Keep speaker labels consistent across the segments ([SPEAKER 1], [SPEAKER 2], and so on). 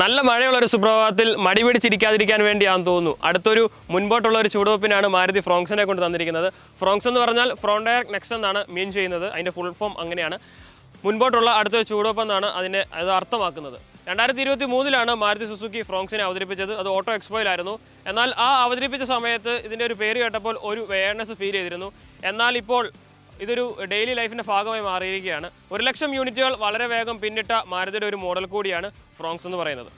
[SPEAKER 1] നല്ല മഴയുള്ള ഒരു സുപ്രഭാതത്തിൽ മടി പിടിച്ചിരിക്കാതിരിക്കാൻ വേണ്ടിയാണെന്ന് തോന്നുന്നു അടുത്തൊരു മുൻപോട്ടുള്ള ഒരു ചുവടുവെപ്പിനാണ് മാരുതി ഫ്രോങ്സിനെ കൊണ്ട് തന്നിരിക്കുന്നത്. ഫ്രോങ്സ് എന്ന് പറഞ്ഞാൽ ഫ്രോണ്ട് ടയർ നെക്സ്റ്റ് എന്നാണ് മീൻ ചെയ്യുന്നത്. അതിൻ്റെ ഫുൾ ഫോം അങ്ങനെയാണ്. മുൻപോട്ടുള്ള അടുത്തൊരു ചുവടുവെപ്പ് എന്നാണ് അത് അർത്ഥമാക്കുന്നത്. 2023 മാരുതി സുസുക്കി ഫ്രോങ്സിനെ അവതരിപ്പിച്ചത്. അത് ഓട്ടോ എക്സ്പോയിലായിരുന്നു. എന്നാൽ ആ അവതരിപ്പിച്ച സമയത്ത് ഇതിൻ്റെ ഒരു പേര് കേട്ടപ്പോൾ ഒരു വെയർനെസ് ഫീൽ ചെയ്തിരുന്നു. എന്നാൽ ഇപ്പോൾ ഇതൊരു ഡെയിലി ലൈഫിൻ്റെ ഭാഗമായി മാറിയിരിക്കുകയാണ്. 1,00,000 യൂണിറ്റുകൾ വളരെ വേഗം പിന്നിട്ട മാരുതിയുടെ ഒരു മോഡൽ കൂടിയാണ് ഫ്രോങ്സ് എന്ന് പറയുന്നത്.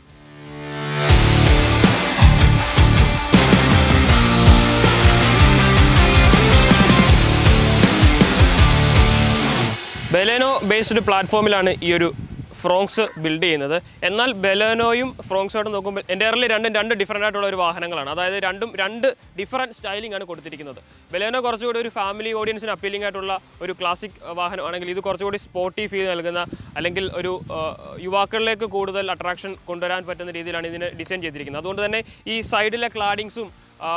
[SPEAKER 1] ബെലേനോ ബേസ്ഡ് പ്ലാറ്റ്ഫോമിലാണ് ഈ ഒരു ഫ്രോങ്സ് ബിൽഡ് ചെയ്യുന്നത്. എന്നാൽ ബെലേനോയും ഫ്രോങ്സുമായിട്ട് നോക്കുമ്പോൾ എൻ്റയർലി രണ്ട് ഡിഫറൻ്റ് ആയിട്ടുള്ള ഒരു വാഹനങ്ങളാണ്. അതായത് രണ്ട് ഡിഫറൻറ്റ് സ്റ്റൈലിംഗ് ആണ് കൊടുത്തിരിക്കുന്നത്. ബെലേനോ കുറച്ചുകൂടി ഒരു ഫാമിലി ഓഡിയൻസിന് അപ്പീലിംഗ് ആയിട്ടുള്ള ഒരു ക്ലാസിക് വാഹനമാണെങ്കിൽ ഇത് കുറച്ചുകൂടി സ്പോർട്ടി ഫീൽ നൽകുന്ന അല്ലെങ്കിൽ ഒരു യുവാക്കളിലേക്ക് കൂടുതൽ അട്രാക്ഷൻ കൊണ്ടുവരാൻ പറ്റുന്ന രീതിയിലാണ് ഇതിനെ ഡിസൈൻ ചെയ്തിരിക്കുന്നത്. അതുകൊണ്ട് തന്നെ ഈ സൈഡിലെ ക്ലാഡിങ്സും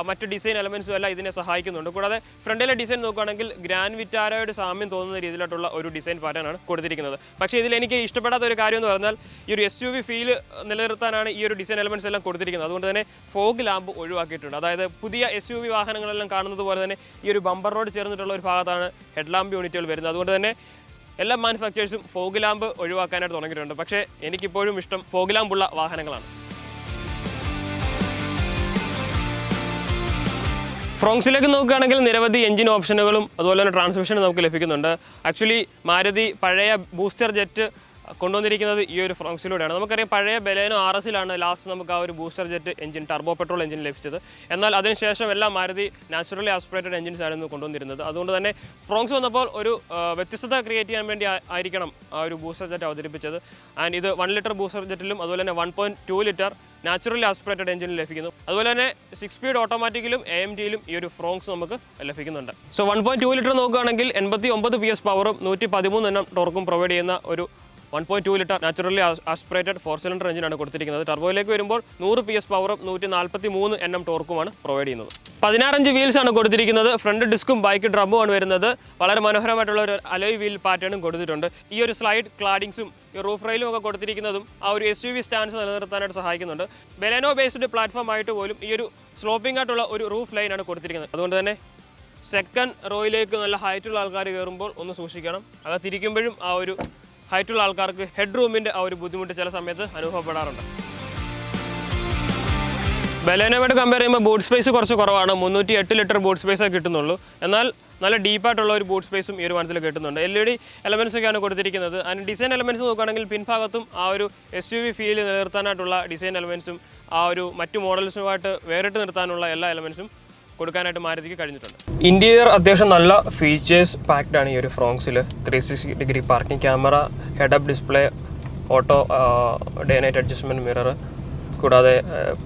[SPEAKER 1] മറ്റ് ഡിസൈൻ എലമെൻസും എല്ലാം ഇതിനെ സഹായിക്കുന്നുണ്ട്. കൂടാതെ ഫ്രണ്ടിലെ ഡിസൈൻ നോക്കുകയാണെങ്കിൽ ഗ്രാൻഡ് വിറ്റാരയുടെ സാമ്യം തോന്നുന്ന രീതിയിലായിട്ടുള്ള ഒരു ഡിസൈൻ പാറ്റേൺ ആണ് കൊടുത്തിരിക്കുന്നത്. പക്ഷേ ഇതിൽ എനിക്ക് ഇഷ്ടപ്പെടാത്ത ഒരു കാര്യം എന്ന് പറഞ്ഞാൽ ഈ ഒരു SUV ഫീൽ നിലനിർത്താനാണ് ഈ ഒരു ഡിസൈൻ എലമെൻസ് എല്ലാം കൊടുത്തിരിക്കുന്നത്. അതുകൊണ്ട് തന്നെ ഫോഗ് ലാമ്പ് ഒഴിവാക്കിയിട്ടുണ്ട്. അതായത് പുതിയ SUV വാഹനങ്ങളെല്ലാം കാണുന്നത് പോലെ തന്നെ ഈ ഒരു ബമ്പർ റോഡ് ചേർന്നിട്ടുള്ള ഒരു ഭാഗത്താണ് ഹെഡ് ലാമ്പ് യൂണിറ്റുകൾ വരുന്നത്. അതുകൊണ്ട് തന്നെ എല്ലാ മാനുഫാക്ചേഴ്സും ഫോഗ് ലാമ്പ് ഒഴിവാക്കാനായിട്ട് തുടങ്ങിയിട്ടുണ്ട്. പക്ഷേ എനിക്കിപ്പോഴും ഇഷ്ടം ഫോഗ് ലാമ്പുള്ള വാഹനങ്ങളാണ്. ഫ്രോങ്സിലേക്ക് നോക്കുകയാണെങ്കിൽ നിരവധി എഞ്ചിൻ ഓപ്ഷനുകളും അതുപോലെ തന്നെ ട്രാൻസ്മിഷനും നമുക്ക് ലഭിക്കുന്നുണ്ട്. ആക്ച്വലി മാരുതി പഴയ ബൂസ്റ്റർ ജെറ്റ് കൊണ്ടുവന്നിരിക്കുന്നത് ഈ ഒരു ഫ്രോങ്സിലൂടെയാണ്. നമുക്കറിയാം പഴയ ബെലേനോ RSലാണ് ലാസ്റ്റ് നമുക്ക് ആ ഒരു booster jet engine turbo petrol engine ലഭിച്ചത്. എന്നാൽ അതിനുശേഷം എല്ലാം മാരുതി നാച്ചുറലി ആസ്പിറേറ്റഡ് എഞ്ചിൻസ് ആയിരുന്നു കൊണ്ടുവന്നിരുന്നത്. അതുകൊണ്ട് തന്നെ ഫ്രോങ്സ് വന്നപ്പോൾ ഒരു വ്യത്യസ്തത ക്രിയേറ്റ് ചെയ്യാൻ വേണ്ടി ആയിരിക്കണം ആ ഒരു ബൂസ്റ്റർ ജെറ്റ് അവതരിപ്പിച്ചത്. ആൻഡ് ഇത് 1 ലിറ്റർ ബൂസ്റ്റർ ജെറ്റിലും അതുപോലെ തന്നെ 1.2 ലിറ്റർ നാച്ചുറലി ആസ്പിറേറ്റഡ് എഞ്ചിനിൽ ലഭിക്കുന്നു. അതുപോലെ തന്നെ 6 സ്പീഡ് ഓട്ടോമാറ്റിക്കിലും AMTയിലും ഈ ഒരു ഫ്രോങ്സ് നമുക്ക് ലഭിക്കുന്നുണ്ട്. സോ 1.2 ലിറ്റർ നോക്കുകയാണെങ്കിൽ 89 PS പവറും 113 Nm ടോർക്കും പ്രൊവൈഡ് ചെയ്യുന്ന ഒരു 1.2 ലിറ്റർ നാച്ചുറലി ആസ്പിറേറ്റഡ് 4 സിലിണ്ടർ എഞ്ചിനാണ് കൊടുത്തിരിക്കുന്നത്. ടർബോയിലേക്ക് വരുമ്പോൾ 100 PS പവറും 143 Nm ടോർക്കുമാണ് പ്രൊവൈഡ് ചെയ്യുന്നത്. 16 ഇഞ്ച് വീൽസ് ആണ് കൊടുത്തിരിക്കുന്നത്. ഫ്രണ്ട് ഡിസ്കും ബൈക്ക് ഡ്രമ്മുമാണ് വരുന്നത്. വളരെ മനോഹരമായിട്ടുള്ള ഒരു അലോയ് വീൽ പാറ്റേണും കൊടുത്തിട്ടുണ്ട്. ഈ ഒരു സ്ലൈഡ് ക്ലാഡിങ്സും ഈ റൂഫ് റെയിലും ഒക്കെ കൊടുത്തിരിക്കുന്നതും ആ ഒരു SUV സ്റ്റാൻസ് നിലനിർത്താനായിട്ട് സഹായിക്കുന്നുണ്ട്. ബെലേനോ ബേസ്ഡ് പ്ലാറ്റ്ഫോം ആയിട്ട് പോലും ഈ ഒരു സ്ലോപ്പിംഗ് ആയിട്ടുള്ള ഒരു റൂഫ് ലൈനാണ് കൊടുത്തിരിക്കുന്നത്. അതുകൊണ്ട് തന്നെ സെക്കൻഡ് റോയിലേക്ക് നല്ല ഹൈറ്റുള്ള ആൾക്കാർ കയറുമ്പോൾ ഒന്ന് സൂക്ഷിക്കണം. അകത്തിരിക്കുമ്പോഴും ആ ഒരു ഹൈറ്റുള്ള ആൾക്കാർക്ക് ഹെഡ് റൂമിൻ്റെ ആ ഒരു ബുദ്ധിമുട്ട് ചില സമയത്ത് അനുഭവപ്പെടാറുണ്ട്. ബെലേനോയോട് കമ്പയർ ചെയ്യുമ്പോൾ ബൂട്ട് സ്പേസ് കുറച്ച് കുറവാണ്. 308 ലിറ്റർ ബൂട്ട് സ്പേസേ കിട്ടുന്നുള്ളൂ. എന്നാൽ നല്ല ഡീപ്പായിട്ടുള്ള ഒരു ബൂട്ട് സ്പേസും ഈ ഒരു വാഹനത്തിൽ കിട്ടുന്നുണ്ട്. LED എലമെൻസ് ഒക്കെയാണ് കൊടുത്തിരിക്കുന്നത്. അതിന് ഡിസൈൻ എലമെൻസ് നോക്കുകയാണെങ്കിൽ പിൻഭാഗത്തും ആ ഒരു SUV ഫീൽ നിലനിർത്താനായിട്ടുള്ള ഡിസൈൻ എലമെൻസും ആ ഒരു മറ്റു മോഡൽസുമായിട്ട് വേറിട്ട് നിർത്താനുള്ള എല്ലാ എലമെൻസും കൊടുക്കാനായിട്ട് മാരുതിക്ക് കഴിഞ്ഞിട്ടുണ്ട്. ഇന്റീരിയർ അത്യാവശ്യം നല്ല ഫീച്ചേഴ്സ് പാക്ഡ് ആണ് ഈ ഒരു ഫ്രോങ്സിൽ. 360 degree parking camera, head up display, auto day night adjustment mirror, കൂടാതെ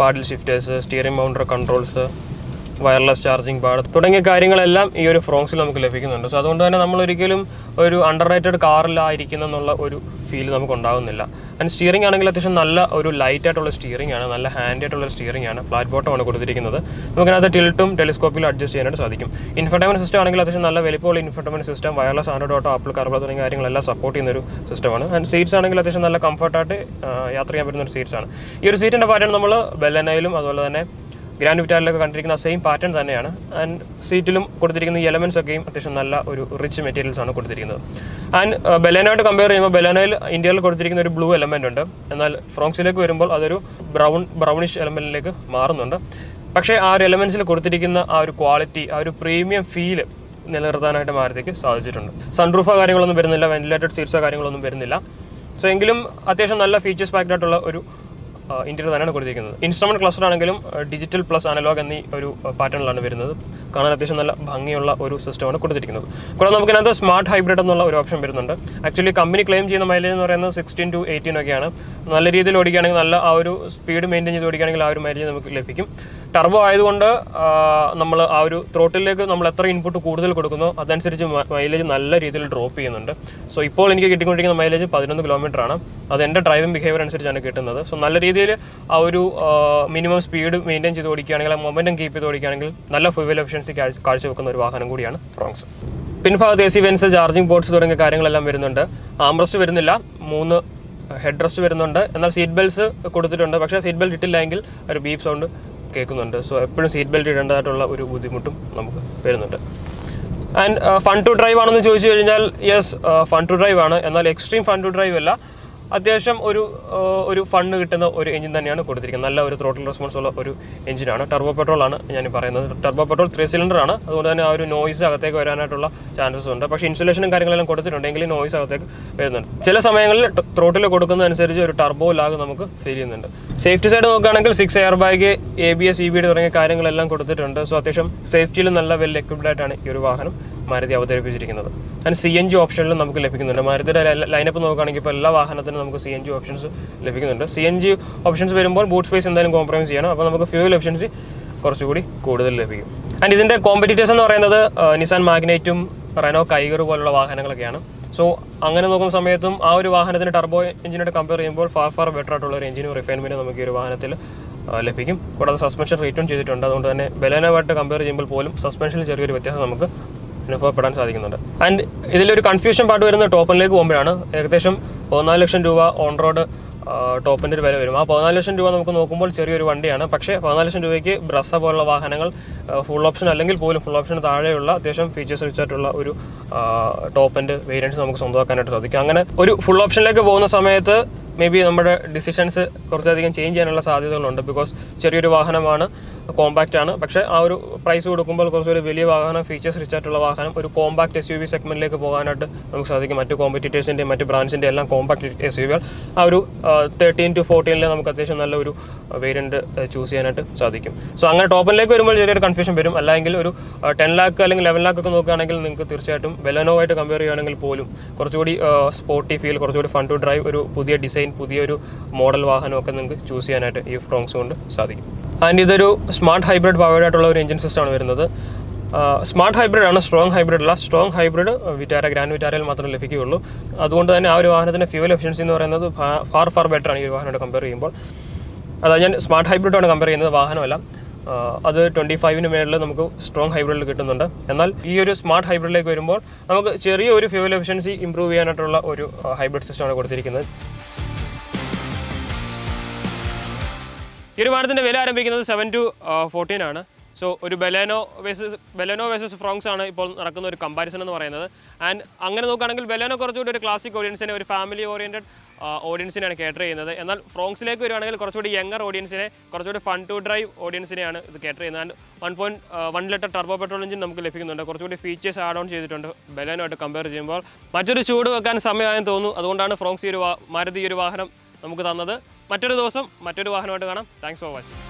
[SPEAKER 1] paddle shifters, steering mounted controls, wireless charging pad തുടങ്ങിയ കാര്യങ്ങളെല്ലാം ഈ ഒരു ഫ്രോങ്സിൽ നമുക്ക് ലഭിക്കുന്നുണ്ട്. സോ അതുകൊണ്ട് തന്നെ നമ്മളൊരിക്കലും ഒരു അണ്ടർ റേറ്റഡ് കാറിലായിരിക്കുന്ന എന്നുള്ള ഒരു ഫീൽ നമുക്ക് ഉണ്ടാകുന്നില്ല. ആൻഡ് സ്റ്റിയറിംഗ് ആണെങ്കിൽ അത്യാവശ്യം നല്ല ഒരു ലൈറ്റ് ആയിട്ടുള്ള സ്റ്റിയറിംഗ് ആണ്, നല്ല ഹാൻഡി ആയിട്ടുള്ള സ്റ്റിയറിംഗ് ആണ്. ഫ്ലാറ്റ് ബോട്ടമാണ് കൊടുത്തിരിക്കുന്നത്. നമുക്കതിനകത്ത് ടിൽട്ടും ടെലിസ്കോപ്പിലും അഡ്ജസ്റ്റ് ചെയ്യാനായിട്ട് സാധിക്കും. ഇൻഫർടൈൻമെന്റ് സിസ്റ്റം ആണെങ്കിൽ അത്യാവശ്യം നല്ല വലിപ്പമുള്ള infotainment system, wireless Android auto, apple CarPlay തുടങ്ങിയ കാര്യങ്ങളെല്ലാം സപ്പോർട്ട് ചെയ്യുന്ന ഒരു സിസ്റ്റമാണ്. ആൻഡ് സീറ്റ്സ് ആണെങ്കിൽ അത്യാവശ്യം നല്ല കംഫർട്ടായിട്ട് യാത്ര ചെയ്യാൻ പറ്റുന്ന ഒരു സീറ്റ്സ് ആണ്. ഈ ഒരു സീറ്റിൻ്റെ പാറ്റേൺ നമ്മൾ ബെലേനോയിലും അതുപോലെ തന്നെ ഗ്രാൻഡ് വിറ്റാരിലൊക്കെ കണ്ടിരിക്കുന്ന സെയിം പാറ്റേൺ തന്നെയാണ്. ആൻഡ് സീറ്റിലും കൊടുത്തിരിക്കുന്ന ഈ എലമെൻസ് ഒക്കെയും അത്യാവശ്യം നല്ല ഒരു റിച്ച് മെറ്റീരിയൽസ് ആണ് കൊടുത്തിരിക്കുന്നത്. ആൻഡ് ബെലേനോയായിട്ട് കമ്പയർ ചെയ്യുമ്പോൾ ബെലേനോയിൽ ഇന്ത്യയിൽ കൊടുത്തിരിക്കുന്ന ഒരു ബ്ലൂ എലമെൻ്റ് ഉണ്ട്. എന്നാൽ ഫ്രോങ്സിലേക്ക് വരുമ്പോൾ അതൊരു ബ്രൗണിഷ് എലമെൻറ്റിലേക്ക് മാറുന്നുണ്ട്. പക്ഷേ ആ ഒരു എലമെൻസിൽ കൊടുത്തിരിക്കുന്ന ആ ഒരു ക്വാളിറ്റി, ആ ഒരു പ്രീമിയം ഫീല് നിലനിർത്താനായിട്ട് മാരുതിക്ക് സാധിച്ചിട്ടുണ്ട്. സൺറൂഫോ കാര്യങ്ങളൊന്നും വരുന്നില്ല, വെന്റിലേറ്റഡ് സീറ്റ്സോ കാര്യങ്ങളൊന്നും വരുന്നില്ല. സോ എങ്കിലും അത്യാവശ്യം നല്ല ഫീച്ചേഴ്സ് പാക്ഡ് ആയിട്ടുള്ള ഒരു ഇന്റീരിയർ തന്നെയാണ് കൊടുത്തിരിക്കുന്നത്. ഇൻസ്ട്രുമെന്റ് ക്ലസ്റ്റർ ആണെങ്കിലും ഡിജിറ്റൽ പ്ലസ് അനലോഗ് എന്നീ ഒരു പാറ്റേണിലാണ് വരുന്നത്. കാണാൻ അത്യാവശ്യം നല്ല ഭംഗിയുള്ള ഒരു സിസ്റ്റമാണ് കൊടുത്തിരിക്കുന്നത്. കൂടാതെ നമുക്കിനകത്ത് സ്മാർട്ട് ഹൈബ്രിഡ് എന്നുള്ള ഒരു ഓപ്ഷൻ വരുന്നുണ്ട്. ആക്ച്വലി കമ്പനി ക്ലെയിം ചെയ്യുന്ന മൈലേജ് എന്ന് പറയുന്നത് 16 to 18 ഒക്കെയാണ്. നല്ല രീതിയിൽ ഓടിക്കുകയാണെങ്കിൽ, നല്ല ആ ഒരു സ്പീഡ് മെയിൻറ്റെയിൻ ചെയ്ത് ഓടിക്കുകയാണെങ്കിൽ ആ ഒരു മൈലേജ് നമുക്ക് ലഭിക്കും. ടർബോ ആയതുകൊണ്ട് നമ്മൾ ആ ഒരു ത്രോട്ടിലേക്ക് നമ്മൾ എത്ര ഇൻപുട്ട് കൂടുതൽ കൊടുക്കുന്നോ അതനുസരിച്ച് മൈലേജ് നല്ല രീതിയിൽ ഡ്രോപ്പ് ചെയ്യുന്നുണ്ട്. സോ ഇപ്പോൾ എനിക്ക് കിട്ടിക്കൊണ്ടിരിക്കുന്ന മൈലേജ് 11 കിലോമീറ്ററാണ്. അത് എൻ്റെ ഡ്രൈവിംഗ് ബിഹേവിയർ അനുസരിച്ചാണ് കിട്ടുന്നത്. സോ നല്ല രീതിയിൽ ആ ഒരു മിനിമം സ്പീഡ് മെയിൻറ്റെയിൻ ചെയ്ത് ഓടിക്കുകയാണെങ്കിൽ, മൊമെൻറ്റം കീപ്പ് ചെയ്ത് ഓടിക്കുകയാണെങ്കിൽ നല്ല ഫ്യൂവൽ എഫിഷ്യൻസി കാഴ്ചവെക്കുന്ന ഒരു വാഹനം കൂടിയാണ് ഫ്രോങ്സ്. പിൻഭാഗത്ത് AC വെൻസ്, ചാർജിംഗ് പോർട്സ് തുടങ്ങിയ കാര്യങ്ങളെല്ലാം വരുന്നുണ്ട്. ആംറസ്റ്റ് വരുന്നില്ല. 3 ഹെഡ് റെസ്റ്റ് വരുന്നുണ്ട്. എന്നാൽ സീറ്റ് ബെൽറ്റ്സ് കൊടുത്തിട്ടുണ്ട്. പക്ഷേ സീറ്റ് ബെൽറ്റ് ഇട്ടില്ലെങ്കിൽ ഒരു ബീപ്പ് സൗണ്ട് കേൾക്കുന്നുണ്ട്. സോ എപ്പോഴും സീറ്റ് ബെൽറ്റ് ഇടേണ്ടതായിട്ടുള്ള ഒരു ബുദ്ധിമുട്ടും നമുക്ക് വരുന്നുണ്ട്. ആൻഡ് ഫൺ ടു ഡ്രൈവ് ആണെന്ന് ചോദിച്ചു കഴിഞ്ഞാൽ യെസ്, ഫൺ ടു ഡ്രൈവ് ആണ്. എന്നാൽ എക്സ്ട്രീം ഫൺ ടു ഡ്രൈവ് അല്ല. അത്യാവശ്യം ഒരു ഫണ്ട് കിട്ടുന്ന ഒരു എഞ്ചിൻ തന്നെയാണ് കൊടുത്തിരിക്കുന്നത്. നല്ല ഒരു ത്രോട്ടിൽ റെസ്പോൺസ് ഉള്ള ഒരു എഞ്ചിനാണ്. ടർബോ പെട്രോൾ ആണ് ഞാൻ പറയുന്നത്. ടർബോ പെട്രോൾ 3 സിലിണ്ടർ ആണ്. അതുകൊണ്ട് തന്നെ ആ ഒരു നോയ്സ് അകത്തേക്ക് വരാനായിട്ടുള്ള ചാൻസസ് ഉണ്ട്. പക്ഷേ ഇൻസുലേഷനും കാര്യങ്ങളെല്ലാം കൊടുത്തിട്ടുണ്ടെങ്കിൽ നോയ്സ് അകത്തേക്ക് വരുന്നുണ്ട്. ചില സമയങ്ങളിൽ ത്രോട്ടിൽ കൊടുക്കുന്നതനുസരിച്ച് ഒരു ടർബോ ലാഗ് നമുക്ക് ഫീൽ ചെയ്യുന്നുണ്ട്. സേഫ്റ്റി സൈഡ് നോക്കുകയാണെങ്കിൽ 6 എയർ ബാഗ്, ABS, EBD തുടങ്ങിയ കാര്യങ്ങളെല്ലാം കൊടുത്തിട്ടുണ്ട്. സോ അത്യാവശ്യം സേഫ്റ്റിയിൽ നല്ല വെൽ എക്വിപ്ഡ് ആയിട്ടാണ് ഈ ഒരു വാഹനം മാരുതി അവതരിപ്പിച്ചിരിക്കുന്നത്. ആൻഡ് CNG ഓപ്ഷനിലും നമുക്ക് ലഭിക്കുന്നുണ്ട്. മാരുതിയുടെ ലൈനപ്പ് നോക്കുകയാണെങ്കിൽ ഇപ്പോൾ എല്ലാ വാഹനത്തിനും നമുക്ക് CNG ഓപ്ഷൻസ് ലഭിക്കുന്നുണ്ട്. CNG ഓപ്ഷൻസ് വരുമ്പോൾ ബൂട്ട് സ്പേസ് എന്തായാലും കോംപ്രമൈസ് ചെയ്യണം. അപ്പോൾ നമുക്ക് ഫ്യൂൽ എഫിഷ്യൻസി കുറച്ചുകൂടി കൂടുതൽ ലഭിക്കും. ആൻഡ് ഇതിൻ്റെ കോമ്പറ്റീറ്റേഴ്സ് എന്ന് പറയുന്നത് നിസാൻ മാഗ്നൈറ്റും റെനോ കൈഗർ പോലുള്ള വാഹനങ്ങളൊക്കെയാണ്. സോ അങ്ങനെ നോക്കുന്ന സമയത്തും ആ ഒരു വാഹനത്തിന് ടർബോ എഞ്ചിനോട് കമ്പയർ ചെയ്യുമ്പോൾ ഫാർ ബെറ്റർ ആയിട്ടുള്ള ഒരു എഞ്ചിനും റിഫൈൻമെൻറ്റും നമുക്ക് ഈ ഒരു വാഹനത്തിൽ ലഭിക്കും. കൂടാതെ സസ്പെൻഷൻ റേറ്റും ചെയ്തിട്ടുണ്ട്. അതുകൊണ്ട് തന്നെ ബെലേനോവായിട്ട് കമ്പയർ ചെയ്യുമ്പോൾ പോലും സസ്പെൻഷനിൽ ചെറിയൊരു വ്യത്യാസം നമുക്ക് അനുഭവപ്പെടാൻ സാധിക്കുന്നുണ്ട്. ആൻഡ് ഇതിലൊരു കൺഫ്യൂഷൻ പാർട്ട് വരുന്നത് ടോപ്പനിലേക്ക് പോകുമ്പോഴാണ്. ഏകദേശം 14 ലക്ഷം രൂപ ഓൺ റോഡ് ടോപ്പിൻ്റെ ഒരു വില വരും. ആ 14 ലക്ഷം രൂപ നമുക്ക് നോക്കുമ്പോൾ ചെറിയൊരു വണ്ടിയാണ്. പക്ഷേ 14 ലക്ഷം രൂപയ്ക്ക് ബ്രസ പോലുള്ള വാഹനങ്ങൾ ഫുൾ ഓപ്ഷൻ അല്ലെങ്കിൽ പോലും ഫുൾ ഓപ്ഷന് താഴെയുള്ള അത്യാവശ്യം ഫീച്ചേഴ്സ് വെച്ചിട്ടുള്ള ഒരു ടോപ്പിൻ്റെ വേരിയൻസ് നമുക്ക് സ്വന്തമാക്കാനായിട്ട് സാധിക്കും. അങ്ങനെ ഒരു ഫുൾ ഓപ്ഷനിലേക്ക് പോകുന്ന സമയത്ത് മേ ബി നമ്മുടെ ഡിസിഷൻസ് കുറച്ചധികം ചേഞ്ച് ചെയ്യാനുള്ള സാധ്യതകളുണ്ട്. ബിക്കോസ് ചെറിയൊരു വാഹനമാണ്, കോമ്പാക്റ്റ് ആണ്. പക്ഷേ ആ ഒരു പ്രൈസ് കൊടുക്കുമ്പോൾ കുറച്ചൊരു വലിയ വാഹനം, ഫീച്ചേഴ്സ് റിച്ച് ആയിട്ടുള്ള വാഹനം, ഒരു കോമ്പാക്റ്റ് SUV സെഗ്മെൻറ്റിലേക്ക് പോകാനായിട്ട് നമുക്ക് സാധിക്കും. മറ്റ് കോമ്പറ്റീറ്റേഴ്സിൻ്റെയും മറ്റ് ബ്രാൻഡ്സിൻ്റെ എല്ലാം കോമ്പാക്റ്റ് SUV ആ ഒരു 13 to 14 നമുക്ക് അത്യാവശ്യം നല്ല ഒരു വേരിയൻറ്റ് ചൂസ് ചെയ്യാനായിട്ട് സാധിക്കും. സോ അങ്ങനെ ടോപ്പിലേക്ക് വരുമ്പോൾ ചെറിയൊരു കൺഫ്യൂഷൻ വരും. അല്ലെങ്കിൽ ഒരു 10 lakh അല്ലെങ്കിൽ 11 lakh ഒക്കെ നോക്കുകയാണെങ്കിൽ നിങ്ങൾക്ക് തീർച്ചയായിട്ടും ബെലനോവായിട്ട് കമ്പയർ ചെയ്യുകയാണെങ്കിൽ പോലും കുറച്ചുകൂടി സ്പോർട്ടി ഫീൽ, കുറച്ചുകൂടി ഫൺ ടു ഡ്രൈവ്, ഒരു പുതിയ ഡിസൈൻ, പുതിയൊരു മോഡൽ വാഹനമൊക്കെ നിങ്ങൾക്ക് ചൂസ് ചെയ്യാനായിട്ട് ഈ ഫ്രോങ്സ് കൊണ്ട് സാധിക്കും. ആൻഡ് ഇതൊരു സ്മാർട്ട് ഹൈബ്രിഡ് പവേർഡ് ആയിട്ടുള്ള ഒരു എഞ്ചിൻ സിസ്റ്റമാണ് വരുന്നത്. സ്മാർട്ട് ഹൈബ്രിഡ് ആണ്, സ്ട്രോങ് ഹൈബ്രിഡ് അല്ല. സ്ട്രോങ് ഹൈബ്രിഡ് ഗ്രാൻഡ് വിറ്റാരയിൽ മാത്രമേ ലഭിക്കുകയുള്ളൂ. അതുകൊണ്ട് തന്നെ ആ ഒരു വാഹനത്തിൻ്റെ ഫ്യൂവൽ എഫിഷ്യൻസി എന്ന് പറയുന്നത് ഫാർ ബെറ്റർ ആണ് ഈ ഒരു വാഹനമായിട്ട് കമ്പയർ ചെയ്യുമ്പോൾ. അതായത് ഞാൻ സ്മാർട്ട് ഹൈബ്രിഡാണ് കമ്പയർ ചെയ്യുന്നത്, വാഹനമല്ല. അത് 25 മേളിൽ നമുക്ക് സ്ട്രോങ് ഹൈബ്രിഡിൽ കിട്ടുന്നുണ്ട്. എന്നാൽ ഈ ഒരു സ്മാർട്ട് ഹൈബ്രിഡിലേക്ക് വരുമ്പോൾ നമുക്ക് ചെറിയ ഒരു ഫ്യൂവൽ എഫിഷ്യൻസി ഇമ്പ്രൂവ് ചെയ്യാനായിട്ടുള്ള ഒരു ഹൈബ്രിഡ് സിസ്റ്റമാണ് കൊടുത്തിരിക്കുന്നത്. ഈ ഒരു വാഹനത്തിൻ്റെ വില ആരംഭിക്കുന്നത് 7 to 14 ആണ്. സോ ഒരു ബെലേനോ വേഴ്സസ് ഫ്രോങ്സ് ആണ് ഇപ്പോൾ നടക്കുന്ന ഒരു കമ്പാരിസൺ എന്ന് പറയുന്നത്. ആൻഡ് അങ്ങനെ നോക്കുകയാണെങ്കിൽ ബെലേനോ കുറച്ചുകൂടി ഒരു ക്ലാസിക് ഓഡിയൻസിനെ, ഒരു ഫാമിലി ഓറിയൻറ്റഡ് ഓഡിയൻസിനെയാണ് കേറ്റർ ചെയ്യുന്നത്. എന്നാൽ ഫ്രോങ്സിലേക്ക് വരുവാണെങ്കിൽ കുറച്ചുകൂടി യങ്ങർ ഓഡിയൻസിനെ, കുറച്ചുകൂടി ഫൺ ടു ഡ്രൈവ് ഓഡിയൻസിനെയാണ് ഇത് കേറ്റർ ചെയ്യുന്നത്. And 1.1 litre turbo petrol engine നമുക്ക് ലഭിക്കുന്നുണ്ട്. കുറച്ചുകൂടി ഫീച്ചേഴ്സ് ആഡ് ഓൺ ചെയ്തിട്ടുണ്ട് ബെലേനോയായിട്ട് കമ്പയർ ചെയ്യുമ്പോൾ. മറ്റൊരു ചൂട് വെക്കാൻ സമയമായെന്ന് തോന്നുന്നു. അതുകൊണ്ടാണ് ഫ്രോങ്സ് മാരുതി ഈ ഒരു വാഹനം നമുക്ക് തന്നത്. മറ്റൊരു ദിവസം മറ്റൊരു വാഹനമായിട്ട് കാണാം. Thanks for watching.